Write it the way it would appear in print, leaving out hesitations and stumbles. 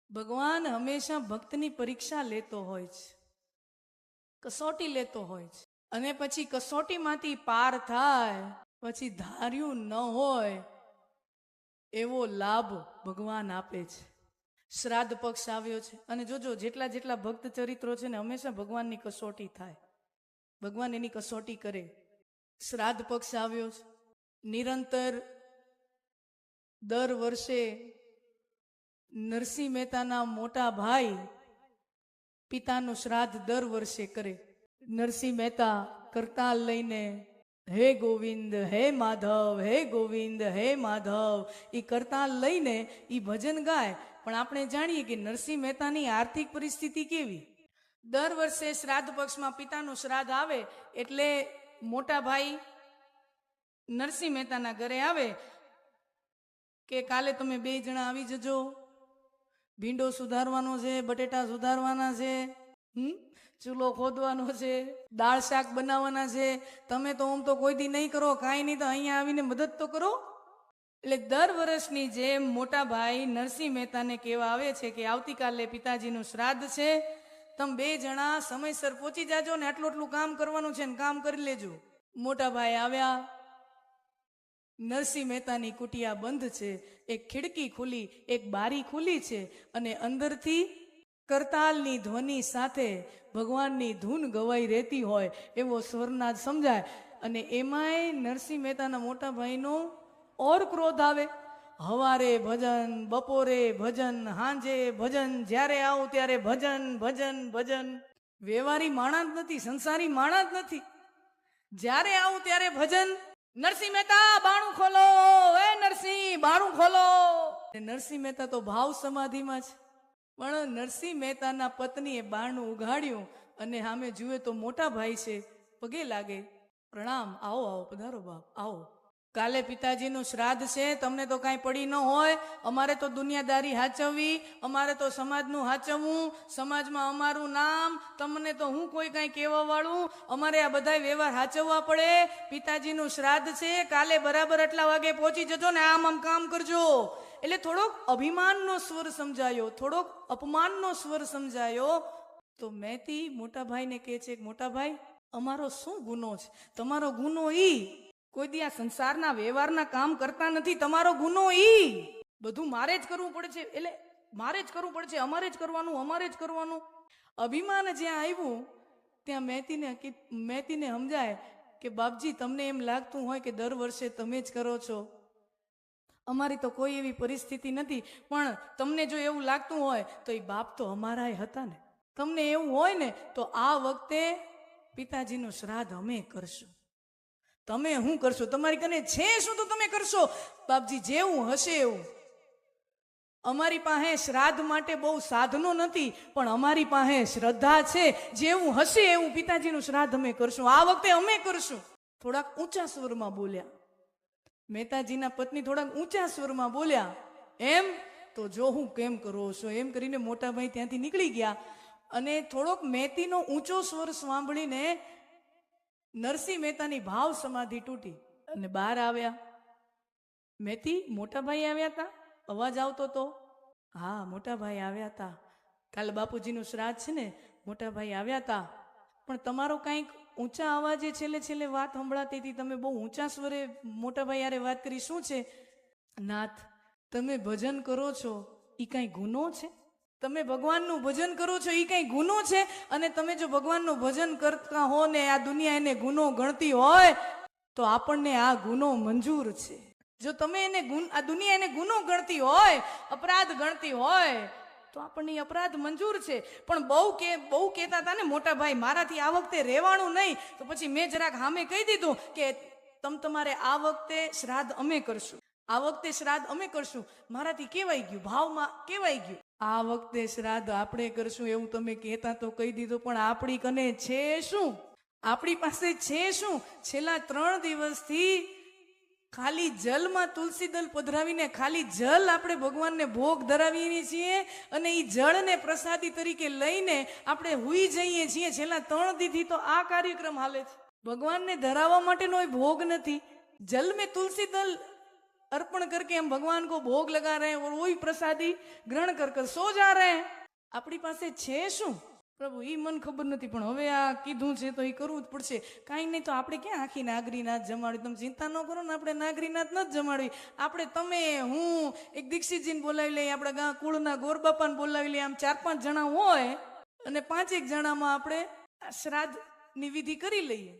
ભગવાન હંમેશા ભક્તની પરીક્ષા લેતો હોય છે, કસોટી લેતો હોય છે, અને પછી કસોટીમાંથી પાર થાય પછી ધાર્યું ન હોય એવો લાભ ભગવાન આપે છે. શ્રાદ્ધ પક્ષ આવ્યો છે અને જોજો જેટલા જેટલા ભક્ત ચરિત્રો છે ને હંમેશા ભગવાનની કસોટી થાય, ભગવાન એની કસોટી કરે. શ્રાદ્ધ પક્ષ આવ્યો છે, નિરંતર દર વર્ષે નરસિંહ મહેતાના મોટા ભાઈ પિતાનું શ્રાદ્ધ દર વર્ષે કરે. નરસિંહ મહેતા કરતાલ લઈને હે ગોવિંદ હે માધવ હે ગોવિંદ હે માધવ એ કરતાલ લઈને એ ભજન ગાય. પણ આપણે જાણીએ કે નરસિંહ મહેતાની આર્થિક પરિસ્થિતિ કેવી. દર વર્ષે શ્રાદ્ધ પક્ષમાં પિતાનું શ્રાદ્ધ આવે એટલે મોટા ભાઈ નરસિંહ મહેતાના ઘરે આવે કે કાલે તમે 2 જણા આવી જજો, ભીંડો સુધારવાનો છે, બટેટા સુધારવાના છે, ચૂલો ખોદવાનો છે, દાળ શાક બનાવવાના છે. તમે તો આમ તો કોઈ દી નહીં કરો, કાંઈ નહીં તો અહીંયા આવીને મદદ તો કરો. એટલે દર વર્ષની જેમ મોટા ભાઈ નરસિંહ મહેતાને કહેવા આવે છે કે આવતીકાલે પિતાજીનું શ્રાદ્ધ છે, તમે 2 જણા સમયસર પહોંચી જાજો ને આટલું આટલું કામ કરવાનું છે ને કામ કરી લેજો. મોટા ભાઈ આવ્યા, નરસિંહ મહેતાની કુટિયા બંધ છે, એક ખિડકી ખુલી, એક બારી ખુલી છે અને અંદરથી કરતાલની ધ્વનિ સાથે ભગવાનની ધૂન ગવાઈ રહેતી હોય એવો સ્વરનાદ સમજાય. અને એમાંય નરસિંહ મહેતાના મોટા ભાઈનો ઓર ક્રોધ આવે. હવારે ભજન, બપોરે ભજન, હાંજે ભજન, જ્યારે આવું ત્યારે ભજન ભજન ભજન. વ્યવહારી માણસ જ નથી, સંસારી માણસ જ નથી. જ્યારે આવું ત્યારે ભજન. નરસિંહ મહેતા બાણું ખોલો, એ નરસિંહ બાણું ખોલો. નરસિંહ મહેતા તો ભાવ સમાધિમાં છે. પણ નરસિંહ મહેતાના પત્નીએ બારણું ઉઘાડ્યું અને સામે જુએ તો મોટા ભાઈ છે, પગે લાગે, પ્રણામ, આવો આવો પધારો બાપ, આવો. કાલે પિતાજીનું શ્રાદ્ધ છે, તમને તો કાંઈ પડી ન હોય, અમારે તો દુનિયાદારી હાચવવી, અમારે તો સમાજનું હાચવવું, સમાજમાં અમારું નામ, તમને તો હું કોઈ કાંઈ કહેવા વાળું, અમારે આ બધા વ્યવહાર હાચવવા પડે. પિતાજીનું શ્રાદ્ધ છે, કાલે બરાબર આટલા વાગે પહોંચી જજો ને આમ આમ કામ કરજો. એટલે થોડોક અભિમાનનો સ્વર સમજાયો, થોડોક અપમાનનો સ્વર સમજાયો. તો મહેતી મોટા ભાઈને કહે છે કે મોટા ભાઈ, અમારો શું ગુનો છે? તમારો ગુનો ઈ કોઈ દી આ સંસારના વ્યવહારના કામ કરતા નથી. તમારો ગુનો ઈ બધું મારે જ કરવું પડે છે, એટલે મારે જ કરવું પડે છે, અમારે જ કરવાનું, અમારે જ કરવાનું. અભિમાન જ્યાં આવ્યું ત્યાં મહેતીને સમજાય કે બાપજી, તમને એમ લાગતું હોય કે દર વર્ષે તમે જ કરો છો, અમારી તો કોઈ એવી પરિસ્થિતિ નથી. પણ તમને જો એવું લાગતું હોય તો એ બાપ તો અમારાય હતા ને. તમને એવું હોય ને તો આ વખતે પિતાજીનું શ્રાદ્ધ અમે કરશું. તમે શું કરશો? તમારી કને છે શું તો તમે કરશો. બાપજી જેવું હશે એવું. અમારી પાસે શ્રાદ્ધ માટે બહુ સાધનો નથી, પણ અમારી પાસે શ્રદ્ધા છે. જેવું હશે એવું પિતાજીનું શ્રાદ્ધ અમે કરશું, આ વખતે અમે કરશું. થોડાક ઊંચા સ્વરમાં બોલ્યા. મહેતાજીના પત્ની થોડાક ઊંચા સ્વરમાં બોલ્યા. એમ તો જો હું કેમ કરો છો, એમ કરીને મોટા ભાઈ ત્યાંથી નીકળી ગયા. અને થોડોક મહેતીનો ઊંચો સ્વર સાંભળીને નરસિંહ મહેતાની ભાવ સમાધિ તૂટી અને બહાર આવ્યા. મહેતી, મોટા ભાઈ આવ્યા હતા? અવાજ આવતો તો હા, મોટા ભાઈ આવ્યા હતા. કાલે બાપુજીનું શ્રાદ્ધ છે ને, મોટા ભાઈ આવ્યા હતા. પણ તમારો કાંઈક ઊંચા અવાજે છેલ્લે છેલ્લે વાત સંભળાતી હતી. તમે બહુ ઊંચા સ્વરે મોટા ભાઈ યારે વાત કરી, શું છે? નાથ, તમે ભજન કરો છો એ કાંઈ ગુનો છે? તમે ભગવાનનું ભજન કરો છો એ કઈ ગુનો છે? અને તમે જો ભગવાનનું ભજન કરતા હો ને આ દુનિયા એને ગુનો ગણતી હોય તો આપણને આ ગુનો મંજૂર છે. જો તમે આ દુનિયા એને ગુનો ગણતી હોય, અપરાધ ગણતી હોય તો આપણને અપરાધ મંજૂર છે. પણ બહુ કહેતા હતા ને મોટા ભાઈ, મારાથી આ વખતે રહેવાનું નહીં. તો પછી મેં જરાક સામે કહી દીધું કે તમારે આ વખતે શ્રાદ્ધ અમે કરશું, આ વખતે શ્રાદ્ધ અમે કરશું. મારાથી કહેવાઈ ગયું, ભાવમાં કહેવાઈ ગયું. આ વખતે શ્રાદ્ધ આપણે કરશું એવું તમે કહેતા તો કહી દીધું, પણ આપણી કને છે શું? આપણી પાસે છે શું? છેલ્લા 3 દિવસથી ખાલી જલમાં તુલસી દલ પધરાવીને ખાલી જલ આપણે ભગવાનને ભોગ ધરાવીએ છીએ અને એ જળને પ્રસાદી તરીકે લઈને આપણે હુઈ જઈએ છીએ. છેલ્લા 3 દીથી તો આ કાર્યક્રમ હાલે છે. ભગવાનને ધરાવવા માટેનો ભોગ નથી. જલ મેં તુલસી દલ अर्पण करके हम भगवान को भोग लगा रहे हैं और वही प्रसादी ग्रहण कर कर सो जा रहे हैं। આપણી પાસે છે શું પ્રભુ એ મને ખબર નથી, પણ હવે આ કીધું છે તો એ કરવું જ પડશે. કાંઈ નહીં તો આપણે ક્યાં આખી નાગરીનાથ જમાડવી? તમે ચિંતા ન કરો ને, આપણે નાગરીનાથ ન જ જમાડવી. આપણે તમે હું એક દીક્ષિતજીને બોલાવી લઈએ, આપણા ગાં કુળના ગોરબાપાને બોલાવી લઈએ. આમ 4-5 જણા હોય અને 5 જણામાં આપણે શ્રાદ્ધની વિધિ કરી લઈએ.